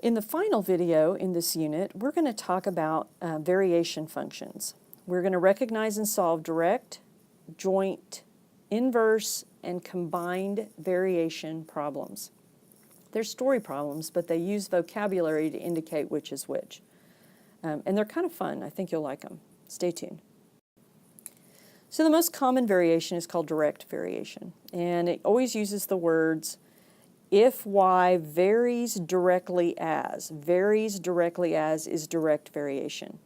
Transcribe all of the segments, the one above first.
In the final video in this unit, we're going to talk about variation functions. We're going to recognize and solve direct, joint, inverse, and combined variation problems. They're story problems, but they use vocabulary to indicate which is which. And they're kind of fun. I think you'll like them. Stay tuned. So the most common variation is called direct variation, and it always uses the words if y varies directly as. Varies directly as is direct variation.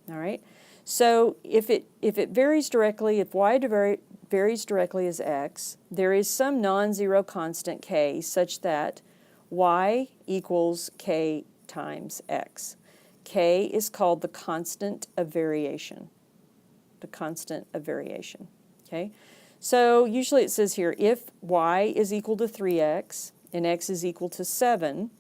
All right? So if it varies directly, if y varies directly as x, there is some non-zero constant k such that y equals k times x. K is called the constant of variation. The constant of variation. Okay? So usually it says here, if y is equal to 3x and x is equal to 7,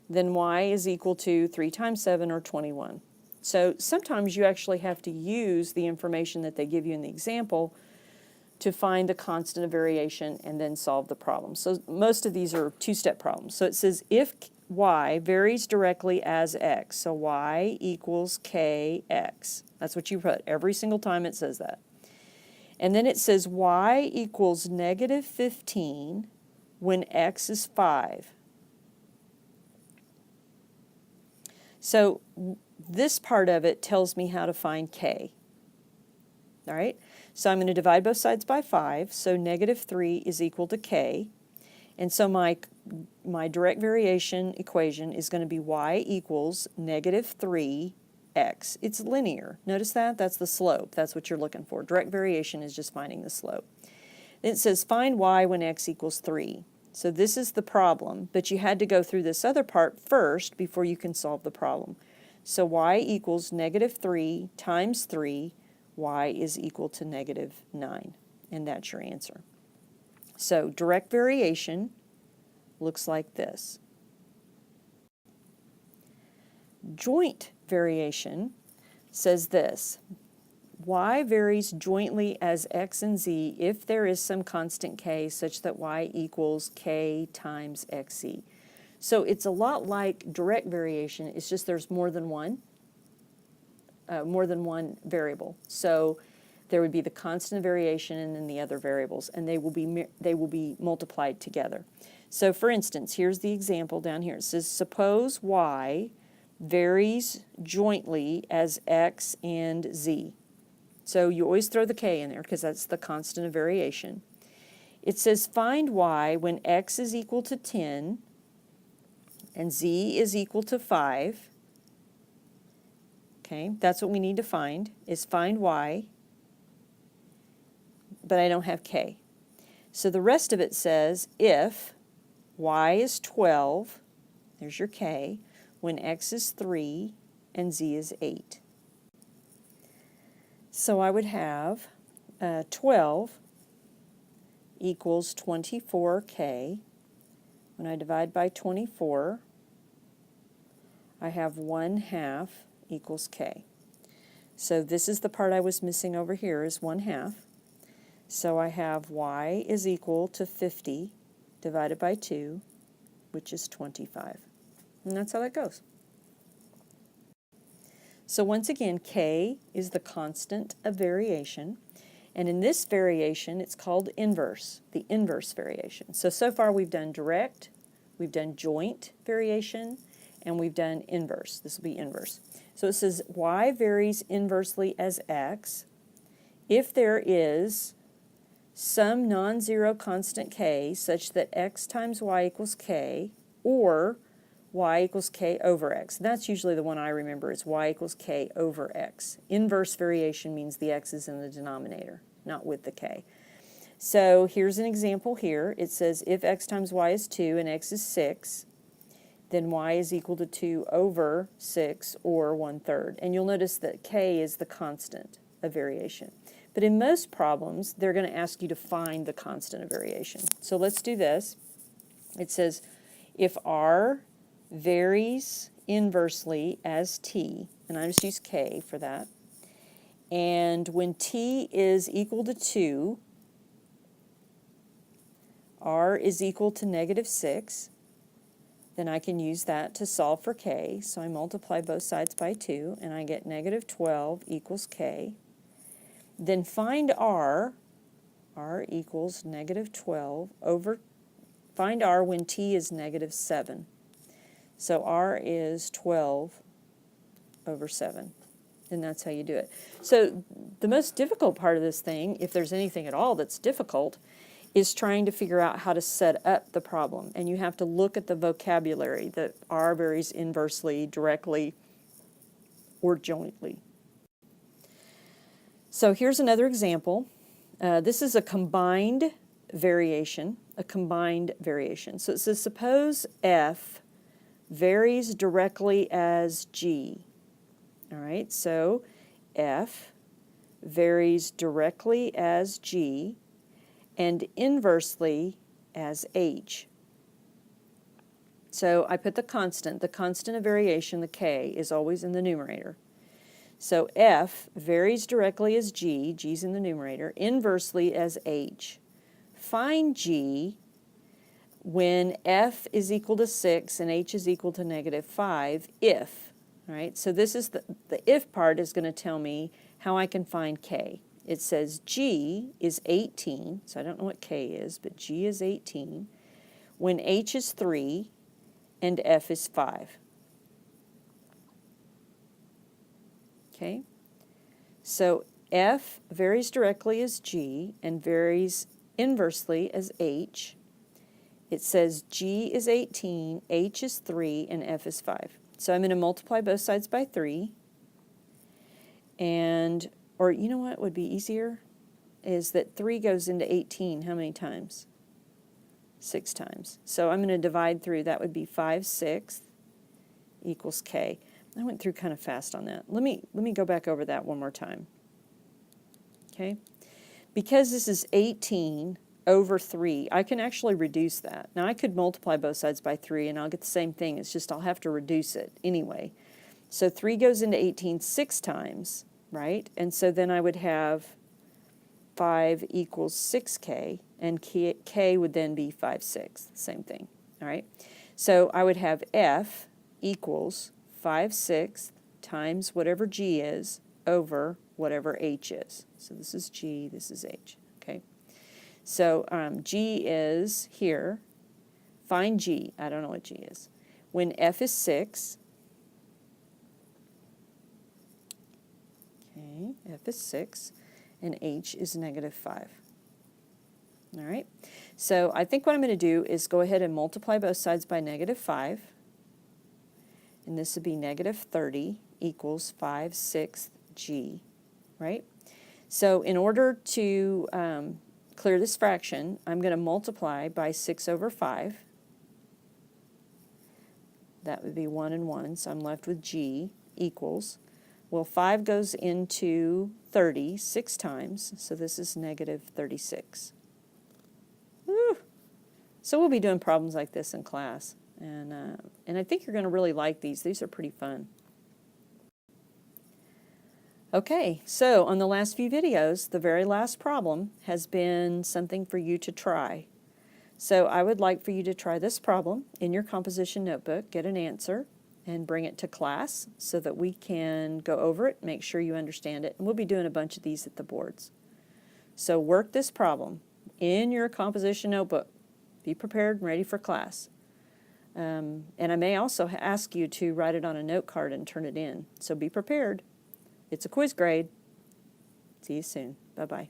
then y is equal to 3 times 7 or 21. So sometimes you actually have to use the information that they give you in the example to find the constant of variation and then solve the problem. So most of these are two-step problems. So it says if y varies directly as x, so y equals kx. That's what you put every single time it says that. And then it says y equals negative 15 when x is 5. So this part of it tells me how to find k. All right? So I'm going to divide both sides by 5, so negative 3 is equal to k. And so my direct variation equation is going to be y equals negative 3x. It's linear. Notice that? That's the slope. That's what you're looking for. Direct variation is just finding the slope. Then it says find y when x equals 3. So this is the problem, but you had to go through this other part first before you can solve the problem. So y equals negative 3 times 3, y is equal to negative 9, and that's your answer. So direct variation looks like this. Joint variation says this: y varies jointly as x and z if there is some constant k such that y equals k times xz. So it's a lot like direct variation, it's just there's more than one variable. So there would be the constant of variation and then the other variables, and they will be multiplied together. So for instance, here's the example down here. It says suppose y varies jointly as x and z. So you always throw the k in there because that's the constant of variation. It says find y when x is equal to 10 and z is equal to 5. Okay, that's what we need to find, is find y, but I don't have k. So the rest of it says if y is 12, there's your k, when x is 3 and z is 8. So I would have 12 equals 24k. When I divide by 24, I have 1/2 equals k. So this is the part I was missing over here, is 1/2. So I have y is equal to 50 divided by 2, which is 25. And that's how that goes. So once again, k is the constant of variation. And in this variation, it's called inverse, the inverse variation. So far we've done direct, we've done joint variation, and we've done inverse. This will be inverse. So it says y varies inversely as x if there is some non-zero constant k such that x times y equals k, or y equals k over x. And that's usually the one I remember, is y equals k over x. Inverse variation means the x is in the denominator, not with the k. So here's an example here. It says if x times y is 2 and x is 6, then y is equal to 2 over 6, or 1/3. And you'll notice that k is the constant of variation. But in most problems, they're going to ask you to find the constant of variation. So let's do this. It says if r varies inversely as t, and I just use k for that, and when t is equal to 2, r is equal to negative 6, then I can use that to solve for k. So I multiply both sides by 2, and I get negative 12 equals k. Then find r. R equals negative 12 over, find r when t is negative 7. So r is 12 over 7. And that's how you do it. So the most difficult part of this thing, if there's anything at all that's difficult, is trying to figure out how to set up the problem. And you have to look at the vocabulary that r varies inversely, directly, or jointly. So here's another example. This is a combined variation, So it says suppose f varies directly as g. All right, so f varies directly as g and inversely as h. So I put the constant of variation, the k, is always in the numerator. So f varies directly as g, g's in the numerator, inversely as h. Find g when f is equal to 6 and h is equal to negative 5 if. All right, so this is the if part is going to tell me how I can find k. It says g is 18, so I don't know what k is, but g is 18, when h is 3 and f is 5. Okay, so f varies directly as g and varies inversely as h. It says g is 18, h is 3, and f is 5. So I'm going to multiply both sides by 3. And, or you know what would be easier? Is that 3 goes into 18 how many times? 6 times. So I'm going to divide through. That would be 5/6 equals k. I went through kind of fast on that. Let me go back over that one more time. Okay? Because this is 18 over 3, I can actually reduce that. Now I could multiply both sides by 3 and I'll get the same thing. It's just I'll have to reduce it anyway. So 3 goes into 18 6 times, right? And so then I would have 5 equals 6k, and k would then be 5/6, same thing. All right? So I would have f equals 5/6 times whatever g is over whatever h is. So this is g, this is h. Okay? So g is here. Find g. I don't know what g is. When f is 6, okay, f is 6, and h is negative 5. All right. So I think what I'm going to do is go ahead and multiply both sides by negative 5. And this would be negative 30 equals 5/6 g, right? So in order to clear this fraction, I'm going to multiply by 6 over 5. That would be 1 and 1, so I'm left with g equals. Well, 5 goes into 30 6 times, so this is negative 36. Whew. So we'll be doing problems like this in class. And I think you're going to really like these. These are pretty fun. Okay, so on the last few videos, the very last problem has been something for you to try. So I would like for you to try this problem in your composition notebook, get an answer, and bring it to class so that we can go over it, make sure you understand it. And we'll be doing a bunch of these at the boards. So work this problem in your composition notebook. Be prepared and ready for class. And I may also ask you to write it on a note card and turn it in. So be prepared. It's a quiz grade. See you soon. Bye-bye.